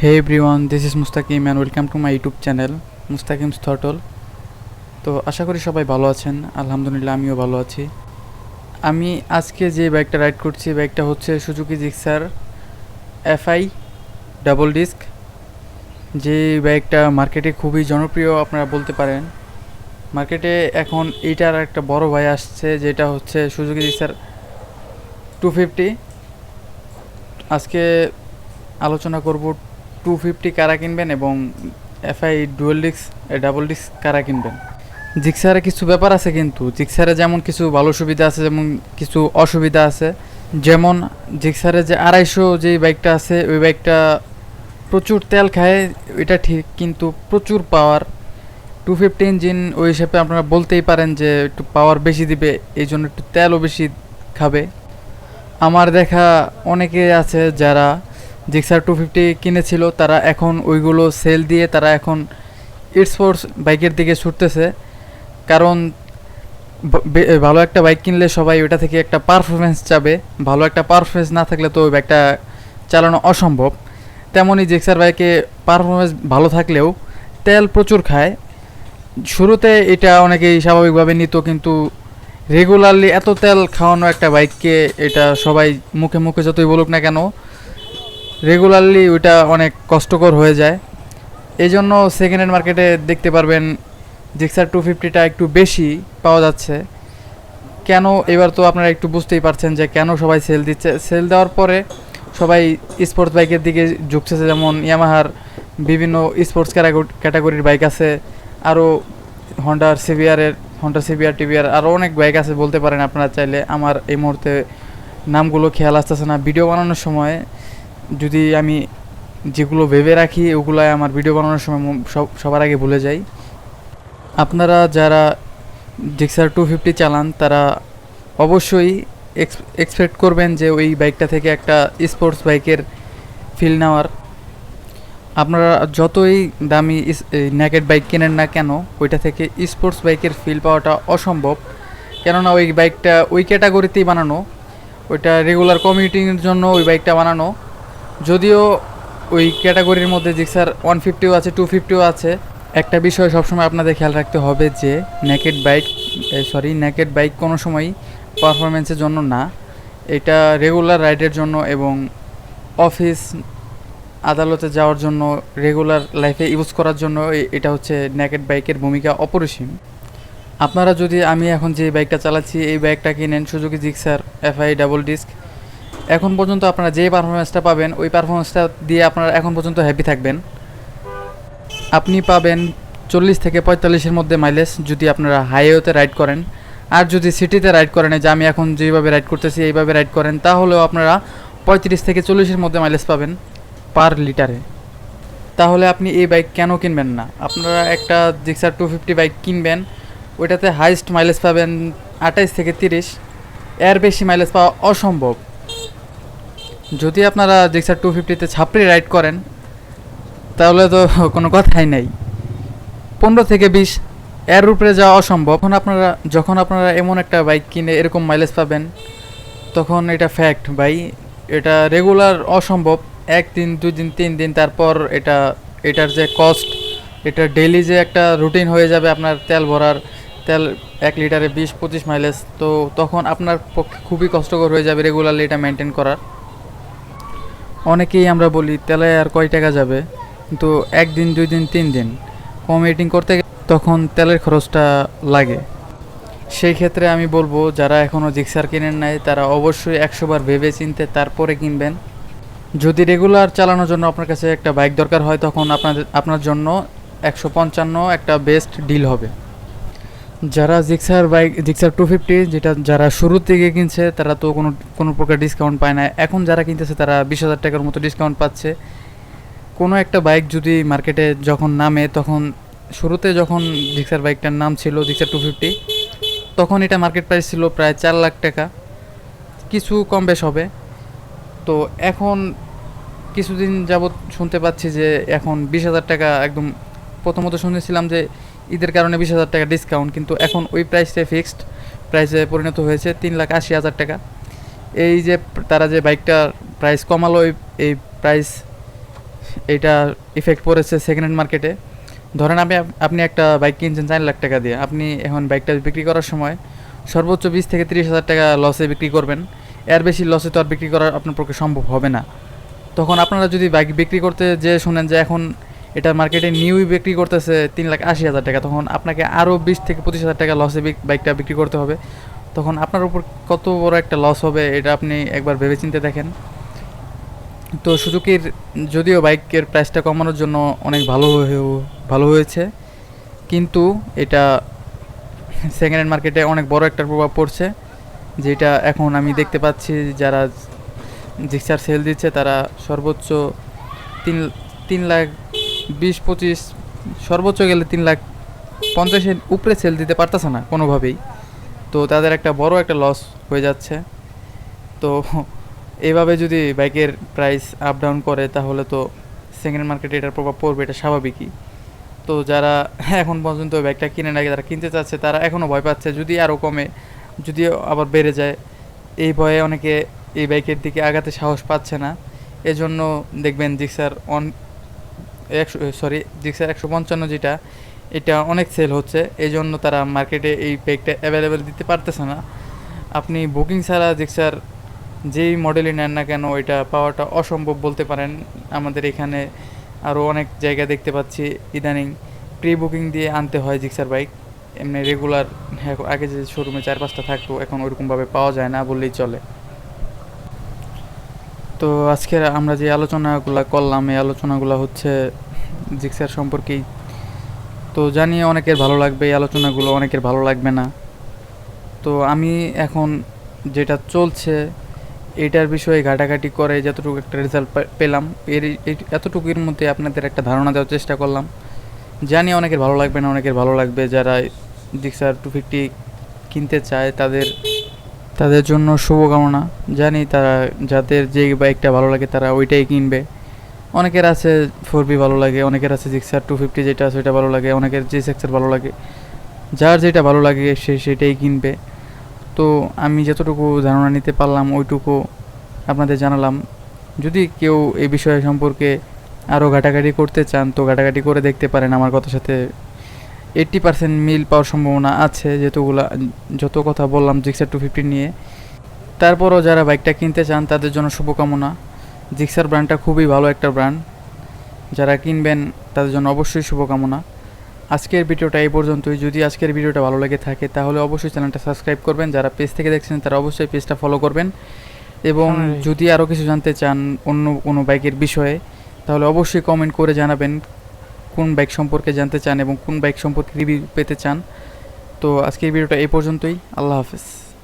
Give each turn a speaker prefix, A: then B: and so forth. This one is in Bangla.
A: Hey everyone, this is Mustaqim and welcome to my YouTube channel Mustaqim's Throttle। তো আশা করি সবাই ভালো আছেন। আলহামদুলিল্লাহ আমিও ভালো আছি। আমি আজকে যে বাইকটা রাইড করছি বাইকটা হচ্ছে Suzuki Gixxer FI double disc. যে বাইকটা মার্কেটে খুবই জনপ্রিয় আপনারা বলতে পারেন। মার্কেটে এখন এইটার একটা বড় ভাই আসছে যেটা হচ্ছে সুজুকি জিক্সার 250। আজকে আলোচনা করব 250 কারা কিনবেন এবং FI dual disc double disc কারা কিনবেন। জিক্সারে কিছু ব্যাপার আছে, কিন্তু জিক্সারে যেমন কিছু ভালো সুবিধা আছে যেমন কিছু অসুবিধা আছে। যেমন জিক্সারে যে 250 যে বাইকটা আছে ওই বাইকটা প্রচুর তেল খায়, এটা ঠিক, কিন্তু প্রচুর পাওয়ার। 250 ইঞ্জিন ওই হিসেবে আপনারা বলতেই পারেন যে একটু পাওয়ার বেশি দিবে, এই জন্য একটু তেলও বেশি খাবে। আমার দেখা অনেকে আছে যারা জিক্সার 250 কিনেছিল, তারা এখন ওইগুলো সেল দিয়ে তারা এখন স্পোর্টস বাইকের দিকে ছুটতেছে। কারণ ভালো একটা বাইক কিনলে সবাই ওটা থেকে একটা পারফরমেন্স চাবে, ভালো একটা পারফরমেন্স না থাকলে তো ওই বাইকটা চালানো অসম্ভব। তেমনই জিক্সার বাইকে পারফরমেন্স ভালো থাকলেও তেল প্রচুর খায়। শুরুতে এটা অনেকেই স্বাভাবিকভাবে নিত, কিন্তু রেগুলারলি এত তেল খাওয়ানো একটা বাইককে এটা সবাই মুখে মুখে যতই বলুক না কেন রেগুলারলি ওইটা অনেক কষ্টকর হয়ে যায়। এই জন্য সেকেন্ড হ্যান্ড মার্কেটে দেখতে পারবেন জিক্সার 250টা একটু বেশি পাওয়া যাচ্ছে। কেন এবার তো আপনারা একটু বুঝতেই পারছেন যে কেন সবাই সেল দিচ্ছে। সেল দেওয়ার পরে সবাই স্পোর্টস বাইকের দিকে ঝুঁকছে, যেমন ইয়ামাহার বিভিন্ন স্পোর্টস ক্যাটাগরির বাইক আছে, আরও হন্ডা সিবিআর টিভিআর আরও অনেক বাইক আছে বলতে পারেন আপনারা চাইলে। আমার এই মুহূর্তে নামগুলো খেয়াল আসতেছে না। ভিডিও বানানোর সময় যদি আমি যেগুলো ভেবে রাখি ওগুলাই আমার ভিডিও বানানোর সময় সবার আগে ভুলে যাই। আপনারা যারা জিক্সার 250 চালান তারা অবশ্যই এক্সপেক্ট করবেন যে ওই বাইকটা থেকে একটা স্পোর্টস বাইকের ফিল নেওয়ার। আপনারা যতই দামি নেকেড বাইক কেনেন না কেন ওইটা থেকে স্পোর্টস বাইকের ফিল পাওয়াটা অসম্ভব। কেননা ওই বাইকটা ওই ক্যাটাগরিতেই বানানো, ওইটা রেগুলার কমিউটিংয়ের জন্য ওই বাইকটা বানানো। যদিও ওই ক্যাটাগরির মধ্যে জিক্সার 150ও আছে, 250ও আছে। একটা বিষয় সবসময় আপনাদের খেয়াল রাখতে হবে যে নেকেড বাইক কোনো সময়ই পারফরমেন্সের জন্য না, এটা রেগুলার রাইডের জন্য এবং অফিস আদালতে যাওয়ার জন্য, রেগুলার লাইফে ইউজ করার জন্য এটা হচ্ছে নেকেড বাইকের ভূমিকা অপরিসীম। আপনারা যদি আমি এখন যে বাইকটা চালাচ্ছি এই বাইকটা কিনেন Suzuki Gixxer FI double disc, এখন পর্যন্ত আপনারা যে পারফরমেন্সটা পাবেন ওই পারফরমেন্সটা দিয়ে আপনারা এখন পর্যন্ত হ্যাপি থাকবেন। আপনি পাবেন 40 থেকে 45-এর মধ্যে মাইলেজ যদি আপনারা হাইওয়েতে রাইড করেন। আর যদি সিটিতে রাইড করেন, যে আমি এখন যেভাবে রাইড করতেছি এইভাবে রাইড করেন, তাহলেও আপনারা 35 থেকে 40-এর মধ্যে মাইলেজ পাবেন পার লিটারে। তাহলে আপনি এই বাইক কেন কিনবেন না? আপনারা একটা জিক্সার 250 বাইক কিনবেন, ওইটাতে হাইস্ট মাইলেজ পাবেন 28 থেকে 30, এর বেশি মাইলেজ পাওয়া অসম্ভব। যদি আপনারা জিক্সার 250-তে ছাপড়ি রাইড করেন তাহলে তো কোনো কথাই নাই, 15 থেকে 20 এর উপরে যাওয়া অসম্ভব। যখন আপনারা এমন একটা বাইক কিনে এরকম মাইলেজ পাবেন তখন এটা ফ্যাক্ট ভাই, এটা রেগুলার অসম্ভব। 1 দিন 2 দিন 3 দিন তারপর এটার যে কস্ট, এটা ডেইলি যে একটা রুটিন হয়ে যাবে আপনার তেল ভরার, তেল 1 লিটারে 20-25 মাইলেজ, তো তখন আপনার পক্ষে খুবই কষ্টকর হয়ে যাবে রেগুলারলি এটা মেনটেন করার। অনেকেই আমরা বলি তেলে আর কয় টাকা যাবে, কিন্তু 1 দিন 2 দিন 3 দিন কমিউটিং করতে তখন তেলের খরচটা লাগে। সেই ক্ষেত্রে আমি বলবো যারা এখনও জিক্সার কিনেন নাই তারা অবশ্যই 100 বার ভেবে চিনতে তারপরে কিনবেন। যদি রেগুলার চালানোর জন্য আপনার কাছে একটা বাইক দরকার হয় তখন আপনার জন্য 155 একটা বেস্ট ডিল হবে। যারা জিক্সার 250 যেটা যারা শুরুর থেকে কিনছে তারা তো কোনো প্রকার ডিসকাউন্ট পায় না। এখন যারা কিনতেছে তারা 20,000 টাকার মতো ডিসকাউন্ট পাচ্ছে। কোনো একটা বাইক যদি মার্কেটে যখন নামে, তখন শুরুতে যখন জিক্সার বাইকটার নাম ছিল জিক্সার 250, তখন এটা মার্কেট প্রাইস ছিল প্রায় 4 লাখ টাকা, কিছু কম বেশ হবে। তো এখন কিছুদিন যাবৎ শুনতে পাচ্ছি যে এখন 20,000 টাকা একদম, প্রথমত শুনেছিলাম যে ঈদের কারণে 20,000 টাকা ডিসকাউন্ট, কিন্তু এখন ওই প্রাইসটা ফিক্সড প্রাইসে পরিণত হয়েছে 3,80,000 টাকা। এই যে তারা যে বাইকটার প্রাইস কমালো এই প্রাইস এটা ইফেক্ট পড়েছে সেকেন্ড হ্যান্ড মার্কেটে। ধরেন আপনি একটা বাইক কিনছেন 4 লাখ টাকা দিয়ে, আপনি এখন বাইকটা বিক্রি করার সময় সর্বোচ্চ 20 থেকে 30 হাজার টাকা লসে বিক্রি করবেন। এর বেশি লসে তো আর বিক্রি করা আপনার পক্ষে সম্ভব হবে না। তখন আপনারা যদি বাইক বিক্রি করতে যে শুনেন যে এখন এটা মার্কেটে নিউই বিক্রি করতেছে 3,80,000 টাকা, তখন আপনাকে আরও 20 থেকে 25 হাজার টাকা লসে বাইকটা বিক্রি করতে হবে। তখন আপনার উপর কত বড় একটা লস হবে এটা আপনি একবার ভেবেচিন্তে দেখেন। তো সুজুকির যদিও বাইকের প্রাইসটা কমানোর জন্য অনেক ভালো হয়েছে, কিন্তু এটা সেকেন্ড হ্যান্ড মার্কেটে অনেক বড় একটা প্রভাব পড়ছে, যেটা এখন আমি দেখতে পাচ্ছি যারা জিক্সার সেল দিচ্ছে তারা সর্বোচ্চ তিন 3,20,25, সর্বোচ্চ গেলে 3,50,000-এর উপরে সেল দিতে পারতেছে না কোনোভাবেই। তো তাদের একটা বড় একটা লস হয়ে যাচ্ছে। তো এইভাবে যদি বাইকের প্রাইস আপ ডাউন করে তাহলে তো সেকেন্ড মার্কেটে এটার প্রভাব পড়বে, এটা স্বাভাবিকই। তো যারা এখন পর্যন্ত বাইকটা কিনে না, যারা কিনতে চাচ্ছে তারা এখনও ভয় পাচ্ছে যদি আরও কমে, যদি আবার বেড়ে যায়, এই ভয়ে অনেকে এই বাইকের দিকে আগাতে সাহস পাচ্ছে না। এজন্য দেখবেন জিক্সার 155 যেটা, এটা অনেক সেল হচ্ছে, এই জন্য তারা মার্কেটে এই বাইকটা অ্যাভেলেবেল দিতে পারতেছে না। আপনি বুকিং ছাড়া জিক্সার যেই মডেলই নেন না কেন এটা পাওয়াটা অসম্ভব বলতে পারেন। আমাদের এখানে আরও অনেক জায়গা দেখতে পাচ্ছি ইদানিং প্রি বুকিং দিয়ে আনতে হয় জিক্সার বাইক। এমনি রেগুলার আগে যে শোরুমে 4-5টা থাকতো এখন ওইরকমভাবে পাওয়া যায় না বললেই চলে। তো আজকের আমরা যে আলোচনাগুলো করলাম এই আলোচনাগুলো হচ্ছে জিক্সার সম্পর্কেই। তো জানি অনেকের ভালো লাগবে এই আলোচনাগুলো, অনেকের ভালো লাগবে না। তো আমি এখন যেটা চলছে এটার বিষয়ে ঘাটাঘাটি করে যতটুকু একটা রেজাল্ট পেলাম, এতটুকুর মধ্যে আপনাদের একটা ধারণা দেওয়ার চেষ্টা করলাম। জানি অনেকের ভালো লাগবে না, অনেকের ভালো লাগবে। যারা জিক্সার 250 কিনতে চায় তাদের জন্য শুভকামনা। জানি তারা যাদের যে বাইকটা ভালো লাগে তারা ওইটাই কিনবে। অনেকের আছে 4B ভালো লাগে, অনেকের আছে জিক্সার 250 যেটা আছে ওইটা ভালো লাগে, অনেকের জিএসএক্সআর ভালো লাগে। যার যেটা ভালো লাগে সে সেটাই কিনবে। তো আমি যতটুকু ধারণা নিতে পারলাম ওইটুকু আপনাদের জানালাম। যদি কেউ এই বিষয় সম্পর্কে আরও ঘাটাঘাটি করতে চান তো ঘাটাঘাটি করে দেখতে পারেন। আমার কথার সাথে 80% মিল পাওয়ার সম্ভাবনা আছে, যত কথা বললাম জিক্সার 250 নিয়ে। তারপরও যারা বাইকটা কিনতে চান তাদের জন্য শুভকামনা। জিক্সার ব্র্যান্ডটা খুবই ভালো একটা ব্র্যান্ড, যারা কিনবেন তাদের জন্য অবশ্যই শুভকামনা। আজকের ভিডিওটা এই পর্যন্তই। যদি আজকের ভিডিওটা ভালো লেগে থাকে তাহলে অবশ্যই চ্যানেলটা সাবস্ক্রাইব করবেন। যারা পেজ থেকে দেখছেন তারা অবশ্যই পেজটা ফলো করবেন। এবং যদি আরও কিছু জানতে চান অন্য কোনো বাইকের বিষয়ে তাহলে অবশ্যই কমেন্ট করে জানাবেন কোন বাইক সম্পর্কে জানতে চান এবং কোন বাইক সম্পর্কে রিভিউ পেতে চান। তো আজকের ভিডিওটা এই পর্যন্তই। আল্লাহ হাফেজ।